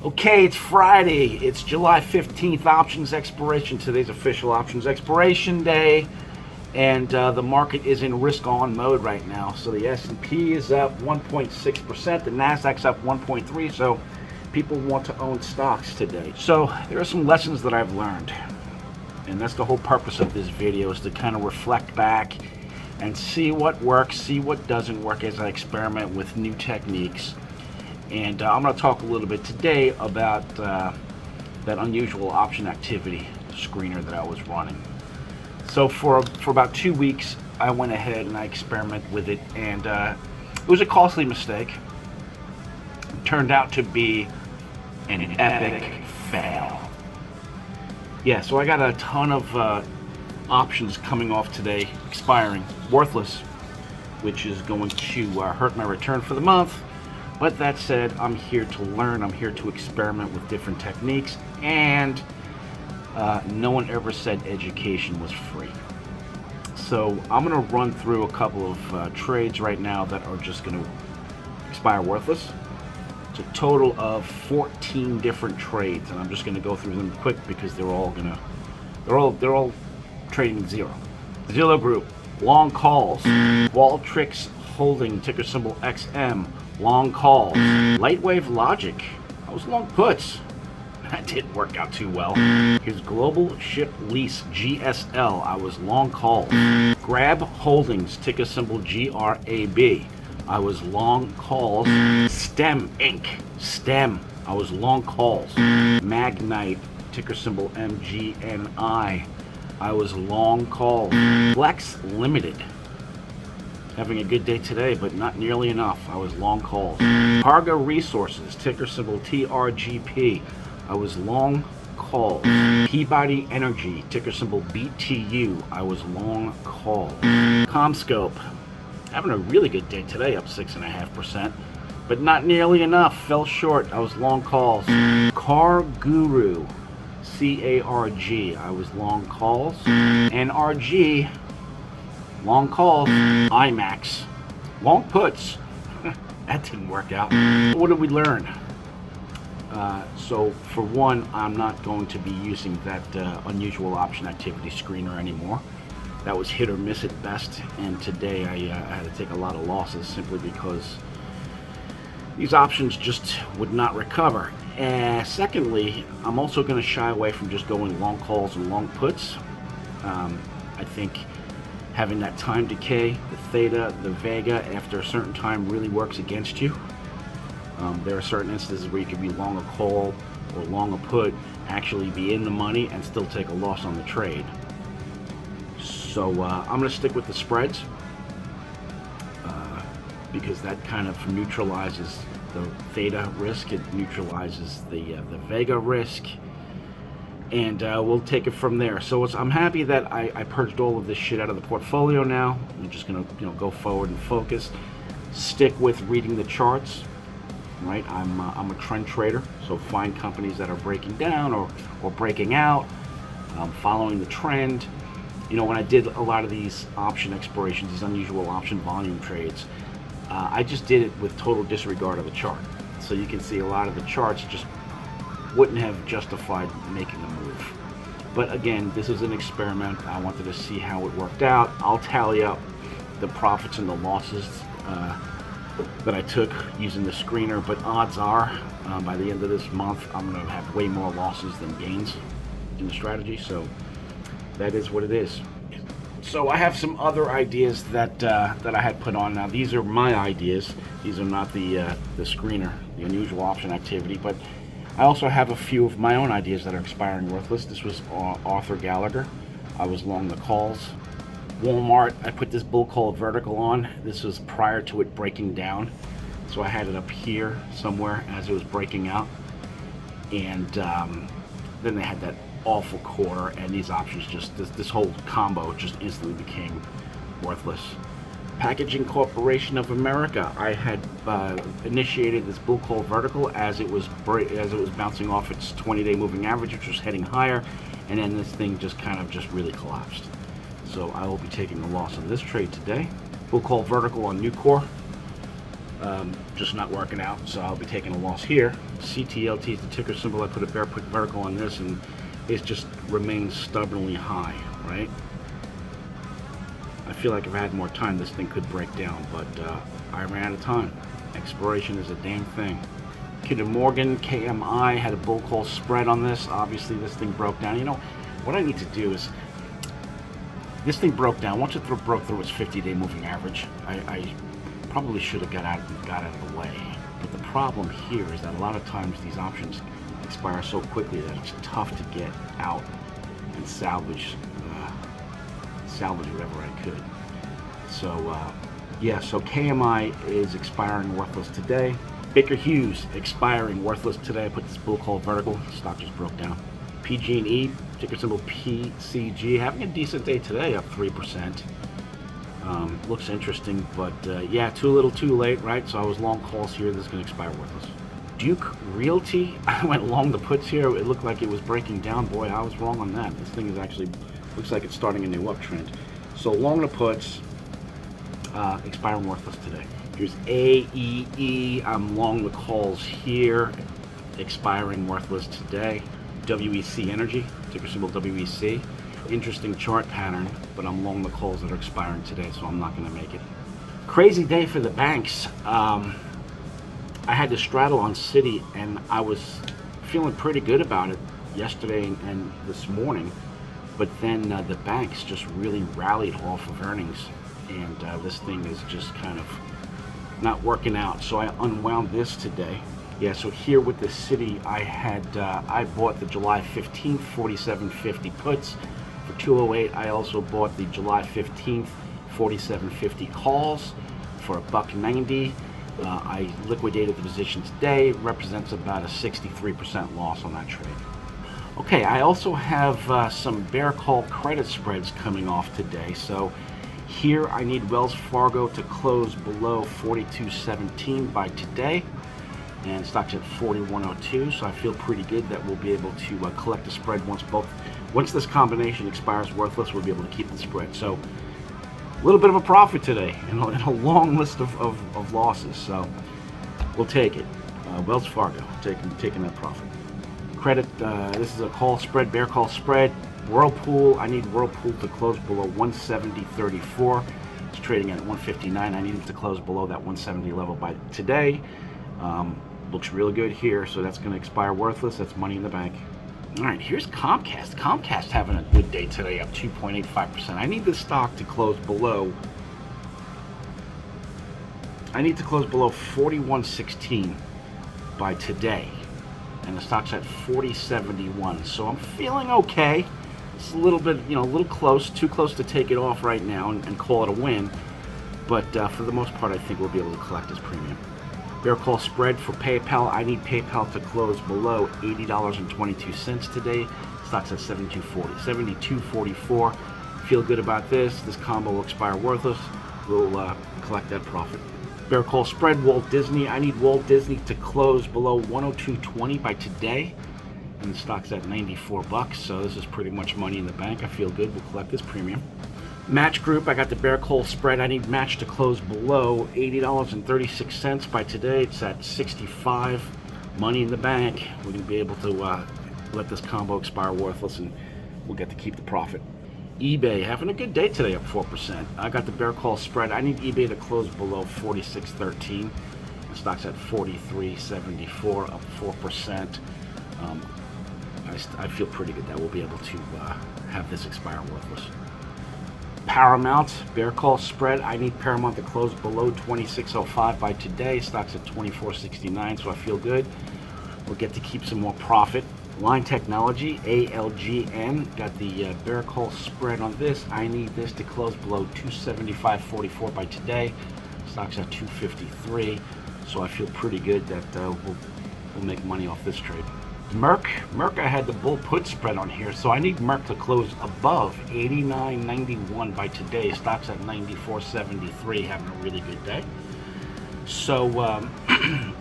Okay, it's Friday. It's July 15th, options expiration. Today's official options expiration day. And the market is in risk on mode right now. So the S&P is up 1.6%. The Nasdaq's up 1.3%. So people want to own stocks today. So there are some lessons that I've learned. And that's the whole purpose of this video, is to kind of reflect back and see what works, see what doesn't work as I experiment with new techniques. And I'm going to talk a little bit today about that unusual option activity screener that I was running. So for about 2 weeks, I went ahead and I experimented with it, and it was a costly mistake. It turned out to be an epic fail. Yeah, so I got a ton of options coming off today, expiring, worthless, which is going to hurt my return for the month. But that said, I'm here to learn, I'm here to experiment with different techniques, and no one ever said education was free. So I'm going to run through a couple of trades right now that are just going to expire worthless. It's a total of 14 different trades, and I'm just going to go through them quick because they're all trading zero. Zillow Group, long calls. Qualtrics Holding, ticker symbol XM, long calls. Lightwave Logic, I was long puts. That didn't work out too well. Here's Global Ship Lease, GSL, I was long calls. Grab Holdings, ticker symbol GRAB, I was long calls. STEM Inc., STEM, I was long calls. Magnite, ticker symbol MGNI, I was long calls. Flex Limited, having a good day today, but not nearly enough. I was long calls. Targa Resources, ticker symbol TRGP, I was long calls. Peabody Energy, ticker symbol BTU, I was long calls. CommScope, having a really good day today, up 6.5%, but not nearly enough. Fell short. I was long calls. Car Guru, CARG, I was long calls. NRG, long calls. IMAX, long puts. That didn't work out. What did we learn? So for one, I'm not going to be using that unusual option activity screener anymore. That was hit or miss at best, and today I had to take a lot of losses simply because these options just would not recover. And secondly, I'm also going to shy away from just going long calls and long puts. I think having that time decay, the theta, the vega, after a certain time really works against you. There are certain instances where you could be long a call or long a put, actually be in the money and still take a loss on the trade. So I'm going to stick with the spreads because that kind of neutralizes the theta risk, it neutralizes the vega risk, and we'll take it from there. So I'm happy that I purged all of this shit out of the portfolio now. I'm just going to go forward and focus, stick with reading the charts. Right, I'm a trend trader, so find companies that are breaking down or breaking out, following the trend. You know, when I did a lot of these option expirations, these unusual option volume trades, I just did it with total disregard of the chart. So you can see a lot of the charts just wouldn't have justified making a move. But again, this is an experiment. I wanted to see how it worked out. I'll tally up the profits and the losses that I took using the screener, but odds are by the end of this month I'm going to have way more losses than gains in the strategy, so that is what it is. So I have some other ideas that I had put on. Now these are my ideas, these are not the screener, the unusual option activity, but I also have a few of my own ideas that are expiring worthless. This was Arthur Gallagher, I was long the calls. Walmart, I put this bull call vertical on. This was prior to it breaking down, so I had it up here somewhere as it was breaking out, and then they had that awful quarter, and these options just this whole combo just instantly became worthless. Packaging Corporation of America, I had initiated this bull call vertical as it was bouncing off its 20-day moving average, which was heading higher, and then this thing just really collapsed. So I will be taking a loss on this trade today. Bull call vertical on Nucor. Just not working out, so I'll be taking a loss here. CTLT is the ticker symbol. I put a bear put vertical on this, and it just remains stubbornly high, right? I feel like if I had more time, this thing could break down, but I ran out of time. Expiration is a damn thing. Kinder Morgan, KMI, had a bull call spread on this. Obviously, this thing broke down. You know, what I need to do is, this thing broke down. Once it broke through its 50-day moving average, I probably should have got out of the way. But the problem here is that a lot of times these options expire so quickly that it's tough to get out and salvage whatever I could. So yeah, so KMI is expiring worthless today. Baker Hughes expiring worthless today. I put this bull call vertical. Stock just broke down. PG&E, ticker symbol PCG, having a decent day today, up 3%. Looks interesting, but yeah, too little too late, right? So I was long calls here. This is going to expire worthless. Duke Realty, I went long the puts here. It looked like it was breaking down. Boy, I was wrong on that. This thing is actually, looks like it's starting a new uptrend. So long the puts, expiring worthless today. Here's AEE, I'm long the calls here, expiring worthless today. WEC Energy, ticker symbol WEC. Interesting chart pattern, but I'm long the calls that are expiring today, so I'm not going to make it. Crazy day for the banks. I had to straddle on Citi, and I was feeling pretty good about it yesterday and this morning, but then the banks just really rallied off of earnings, and this thing is just kind of not working out. So I unwound this today. Yeah, so here with the Citi, I bought the July 15th 47.50 puts for 208. I also bought the July 15th 47.50 calls for $1.90. I liquidated the position today. It represents about a 63% loss on that trade. Okay, I also have some bear call credit spreads coming off today. So here I need Wells Fargo to close below 42.17 by today, and stock's at 41.02, so I feel pretty good that we'll be able to collect the spread once this combination expires worthless. We'll be able to keep the spread. So a little bit of a profit today in a long list of losses, so we'll take it. Wells Fargo taking that profit. Credit, this is a call spread, bear call spread. Whirlpool, I need Whirlpool to close below 170.34. It's trading at 159. I need it to close below that 170 level by today. Looks really good here, so that's going to expire worthless. That's money in the bank. All right, here's Comcast. Comcast having a good day today, up 2.85%. I need this stock to close below. I need to close below 41.16 by today, and the stock's at 40.71. So I'm feeling okay. It's a little bit, a little close, too close to take it off right now and call it a win. But for the most part, I think we'll be able to collect this premium. Bear call spread for PayPal. I need PayPal to close below $80.22 today. Stock's at 72.44. Feel good about this. This combo will expire worthless. We'll collect that profit. Bear call spread, Walt Disney. I need Walt Disney to close below 102.20 by today, and the stock's at $94, so this is pretty much money in the bank. I feel good. We'll collect this premium. Match Group, I got the bear call spread. I need Match to close below $80.36 by today. It's at 65. Money in the bank. We're going to be able to let this combo expire worthless, and we'll get to keep the profit. eBay having a good day today, up 4%. I got the bear call spread. I need eBay to close below 46.13. The stock's at 43.74, up 4%. I feel pretty good that we'll be able to have this expire worthless. Paramount, bear call spread. I need Paramount to close below 26.05 by today. Stock's at 24.69, so I feel good. We'll get to keep some more profit. Line Technology, ALGN, got the bear call spread on this. I need this to close below 275.44 by today. Stock's at 253, so I feel pretty good that we'll make money off this trade. Merck, I had the bull put spread on here, so I need Merck to close above 89.91 by today. Stock's at 94.73, having a really good day. So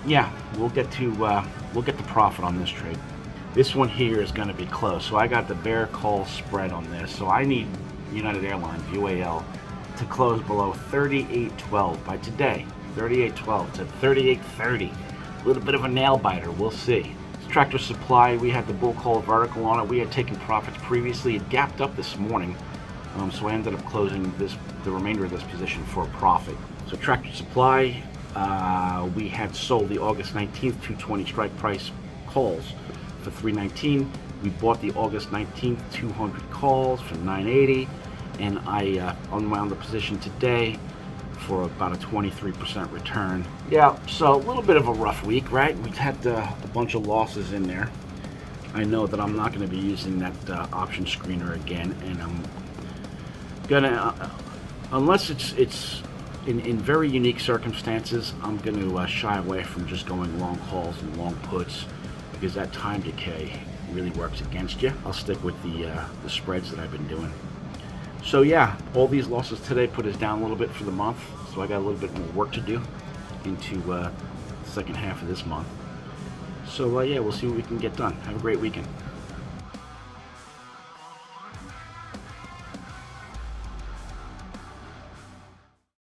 yeah, we'll get the profit on this trade. This one here is going to be close. So I got the bear call spread on this. So I need United Airlines, UAL, to close below 38.12 by today. 38.12 to 38.30. A little bit of a nail biter. We'll see. Tractor Supply, we had the bull call vertical on it. We had taken profits previously. It gapped up this morning, so I ended up closing the remainder of this position for a profit. So Tractor Supply, we had sold the August 19th 220 strike price calls for $319. We bought the August 19th 200 calls for $980, and I unwound the position today for about a 23% return. Yeah, so a little bit of a rough week, right? We've had a bunch of losses in there. I know that I'm not going to be using that option screener again, and I'm gonna, unless it's in very unique circumstances, I'm going to shy away from just going long calls and long puts, because that time decay really works against you. I'll stick with the spreads that I've been doing. So yeah, all these losses today put us down a little bit for the month, so I got a little bit more work to do into the second half of this month. So yeah, we'll see what we can get done. Have a great weekend.